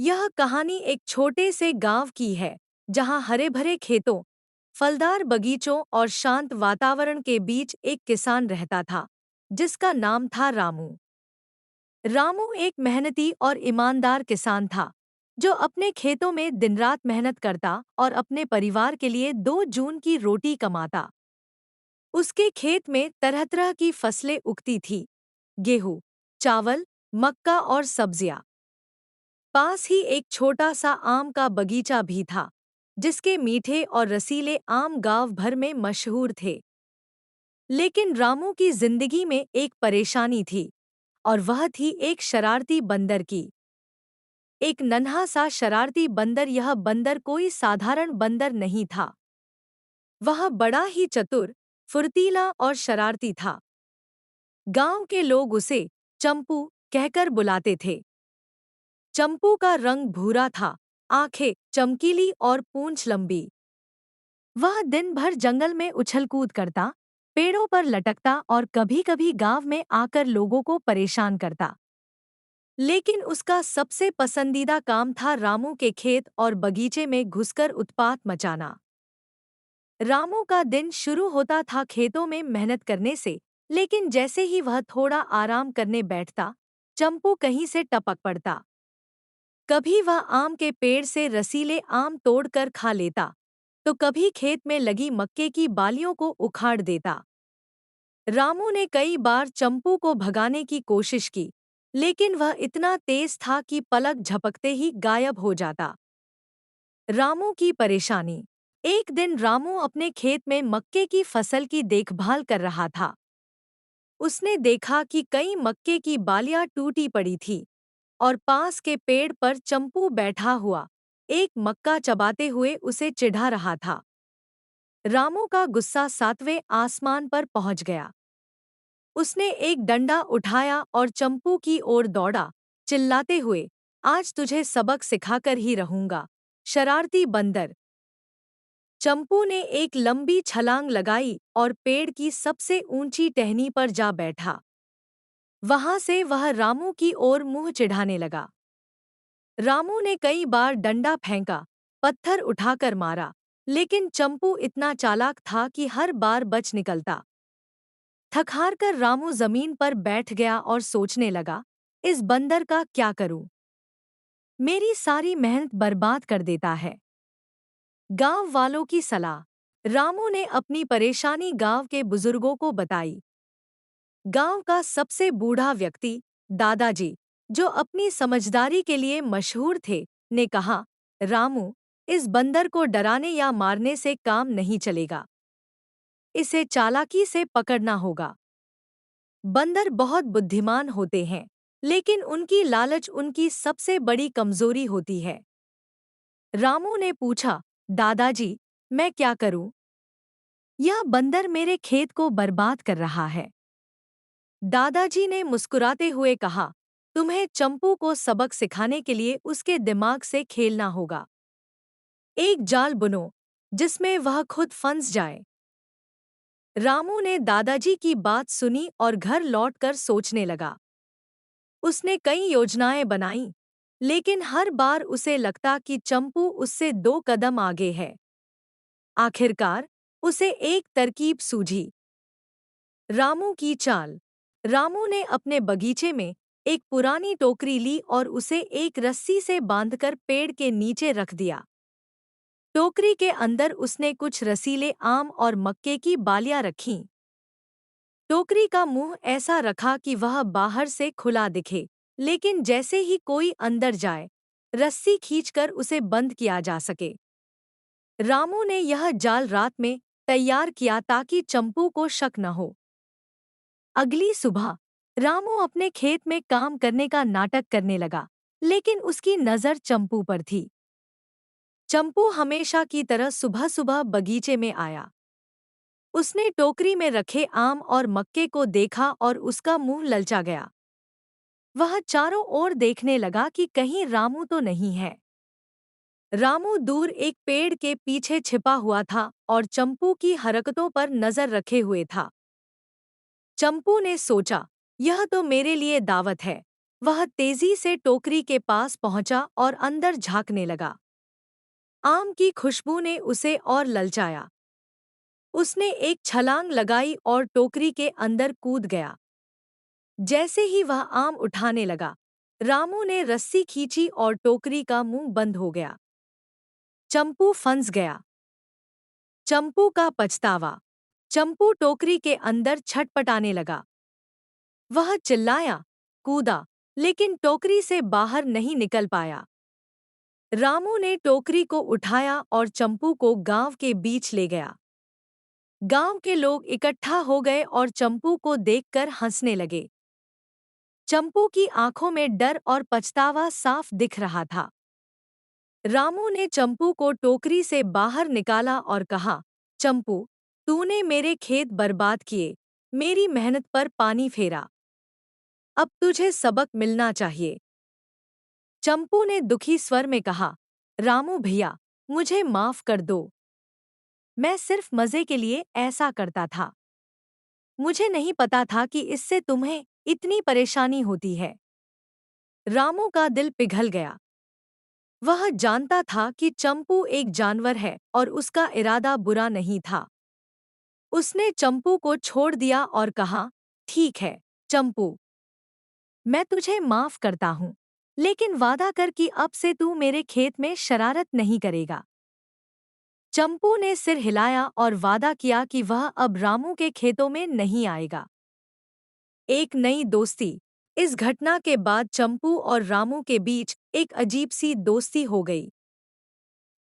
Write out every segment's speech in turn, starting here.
यह कहानी एक छोटे से गांव की है जहां हरे भरे खेतों, फलदार बगीचों और शांत वातावरण के बीच एक किसान रहता था जिसका नाम था रामू। रामू एक मेहनती और ईमानदार किसान था जो अपने खेतों में दिन रात मेहनत करता और अपने परिवार के लिए 2 जून की रोटी कमाता। उसके खेत में तरह तरह की फसलें उगती थी, गेहूं, चावल, मक्का और सब्जियां। पास ही एक छोटा सा आम का बगीचा भी था जिसके मीठे और रसीले आम गांव भर में मशहूर थे। लेकिन रामू की जिंदगी में एक परेशानी थी और वह थी एक शरारती बंदर की। एक नन्हा सा शरारती बंदर। यह बंदर कोई साधारण बंदर नहीं था। वह बड़ा ही चतुर, फुर्तीला और शरारती था। गांव के लोग उसे चंपू कहकर बुलाते थे। चंपू का रंग भूरा था, आंखें चमकीली और पूंछ लंबी। वह दिन भर जंगल में उछल-कूद करता, पेड़ों पर लटकता और कभी-कभी गांव में आकर लोगों को परेशान करता। लेकिन उसका सबसे पसंदीदा काम था रामू के खेत और बगीचे में घुसकर उत्पात मचाना। रामू का दिन शुरू होता था खेतों में मेहनत करने से, लेकिन जैसे ही वह थोड़ा आराम करने बैठता, चंपू कहीं से टपक पड़ता। कभी वह आम के पेड़ से रसीले आम तोड़कर खा लेता, तो कभी खेत में लगी मक्के की बालियों को उखाड़ देता। रामू ने कई बार चंपू को भगाने की कोशिश की, लेकिन वह इतना तेज था कि पलक झपकते ही गायब हो जाता। रामू की परेशानी। एक दिन रामू अपने खेत में मक्के की फसल की देखभाल कर रहा था। उसने देखा कि कई मक्के की बालियां टूटी पड़ी थी और पास के पेड़ पर चंपू बैठा हुआ एक मक्का चबाते हुए उसे चिढ़ा रहा था। रामू का गुस्सा सातवें आसमान पर पहुंच गया। उसने एक डंडा उठाया और चंपू की ओर दौड़ा, चिल्लाते हुए, आज तुझे सबक सिखाकर ही रहूंगा, शरारती बंदर। चंपू ने एक लंबी छलांग लगाई और पेड़ की सबसे ऊंची टहनी पर जा बैठा। वहां से वह रामू की ओर मुंह चिढ़ाने लगा। रामू ने कई बार डंडा फेंका, पत्थर उठाकर मारा, लेकिन चंपू इतना चालाक था कि हर बार बच निकलता। थक-हार कर रामू जमीन पर बैठ गया और सोचने लगा, इस बंदर का क्या करूं? मेरी सारी मेहनत बर्बाद कर देता है। गांव वालों की सलाह। रामू ने अपनी परेशानी गांव के बुजुर्गों को बताई। गांव का सबसे बूढ़ा व्यक्ति, दादाजी, जो अपनी समझदारी के लिए मशहूर थे, ने कहा, रामू, इस बंदर को डराने या मारने से काम नहीं चलेगा। इसे चालाकी से पकड़ना होगा। बंदर बहुत बुद्धिमान होते हैं, लेकिन उनकी लालच उनकी सबसे बड़ी कमजोरी होती है। रामू ने पूछा, दादाजी, मैं क्या करूं? यह बंदर मेरे खेत को बर्बाद कर रहा है। दादाजी ने मुस्कुराते हुए कहा, तुम्हें चंपू को सबक सिखाने के लिए उसके दिमाग से खेलना होगा। एक जाल बुनो जिसमें वह खुद फंस जाए। रामू ने दादाजी की बात सुनी और घर लौटकर सोचने लगा। उसने कई योजनाएं बनाईं, लेकिन हर बार उसे लगता कि चंपू उससे 2 कदम आगे है। आखिरकार उसे एक तरकीब सूझी। रामू की चाल। रामू ने अपने बगीचे में एक पुरानी टोकरी ली और उसे एक रस्सी से बांधकर पेड़ के नीचे रख दिया। टोकरी के अंदर उसने कुछ रसीले आम और मक्के की बालियां रखीं। टोकरी का मुंह ऐसा रखा कि वह बाहर से खुला दिखे, लेकिन जैसे ही कोई अंदर जाए, रस्सी खींचकर उसे बंद किया जा सके। रामू ने यह जाल रात में तैयार किया ताकि चंपू को शक न हो। अगली सुबह रामू अपने खेत में काम करने का नाटक करने लगा, लेकिन उसकी नजर चंपू पर थी। चंपू हमेशा की तरह सुबह सुबह बगीचे में आया। उसने टोकरी में रखे आम और मक्के को देखा और उसका मुंह ललचा गया। वह चारों ओर देखने लगा कि कहीं रामू तो नहीं है। रामू दूर एक पेड़ के पीछे छिपा हुआ था और चंपू की हरकतों पर नजर रखे हुए था। चंपू ने सोचा, यह तो मेरे लिए दावत है। वह तेजी से टोकरी के पास पहुंचा और अंदर झांकने लगा। आम की खुशबू ने उसे और ललचाया। उसने एक छलांग लगाई और टोकरी के अंदर कूद गया। जैसे ही वह आम उठाने लगा, रामू ने रस्सी खींची और टोकरी का मुंह बंद हो गया। चंपू फंस गया। चंपू का पछतावा। चंपू टोकरी के अंदर छटपटाने लगा। वह चिल्लाया, कूदा, लेकिन टोकरी से बाहर नहीं निकल पाया। रामू ने टोकरी को उठाया और चंपू को गांव के बीच ले गया। गांव के लोग इकट्ठा हो गए और चंपू को देखकर हंसने लगे। चंपू की आंखों में डर और पछतावा साफ दिख रहा था। रामू ने चंपू को टोकरी से बाहर निकाला और कहा, चंपू, तूने मेरे खेत बर्बाद किए, मेरी मेहनत पर पानी फेरा। अब तुझे सबक मिलना चाहिए। चंपू ने दुखी स्वर में कहा, रामू भैया, मुझे माफ कर दो। मैं सिर्फ मजे के लिए ऐसा करता था। मुझे नहीं पता था कि इससे तुम्हें इतनी परेशानी होती है। रामू का दिल पिघल गया। वह जानता था कि चंपू एक जानवर है और उसका इरादा बुरा नहीं था। उसने चंपू को छोड़ दिया और कहा, ठीक है, चंपू, मैं तुझे माफ करता हूँ, लेकिन वादा कर कि अब से तू मेरे खेत में शरारत नहीं करेगा। चंपू ने सिर हिलाया और वादा किया कि वह अब रामू के खेतों में नहीं आएगा। एक नई दोस्ती। इस घटना के बाद चंपू और रामू के बीच एक अजीब सी दोस्ती हो गई।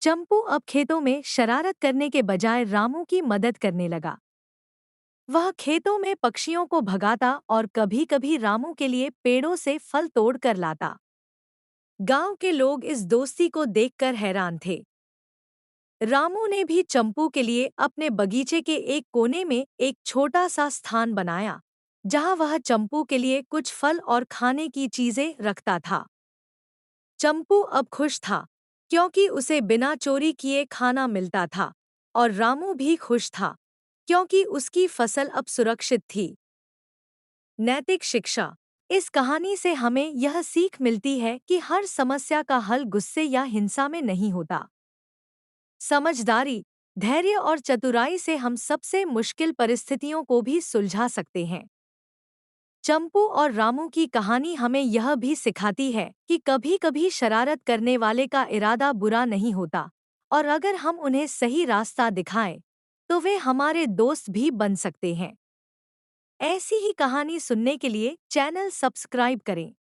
चंपू अब खेतों में शरारत करने के बजाय रामू की मदद करने लगा। वह खेतों में पक्षियों को भगाता और कभी-कभी रामू के लिए पेड़ों से फल तोड़ कर लाता। गांव के लोग इस दोस्ती को देखकर हैरान थे। रामू ने भी चंपू के लिए अपने बगीचे के एक कोने में एक छोटा सा स्थान बनाया, जहां वह चंपू के लिए कुछ फल और खाने की चीजें रखता था। चंपू अब खुश था, क्योंकि उसे बिना चोरी किए खाना मिलता था, और रामू भी खुश था, क्योंकि उसकी फसल अब सुरक्षित थी। नैतिक शिक्षा। इस कहानी से हमें यह सीख मिलती है कि हर समस्या का हल गुस्से या हिंसा में नहीं होता। समझदारी, धैर्य और चतुराई से हम सबसे मुश्किल परिस्थितियों को भी सुलझा सकते हैं। चंपू और रामू की कहानी हमें यह भी सिखाती है कि कभी-कभी शरारत करने वाले का इरादा बुरा नहीं होता, और अगर हम उन्हें सही रास्ता दिखाएं, तो वे हमारे दोस्त भी बन सकते हैं। ऐसी ही कहानी सुनने के लिए चैनल सब्सक्राइब करें।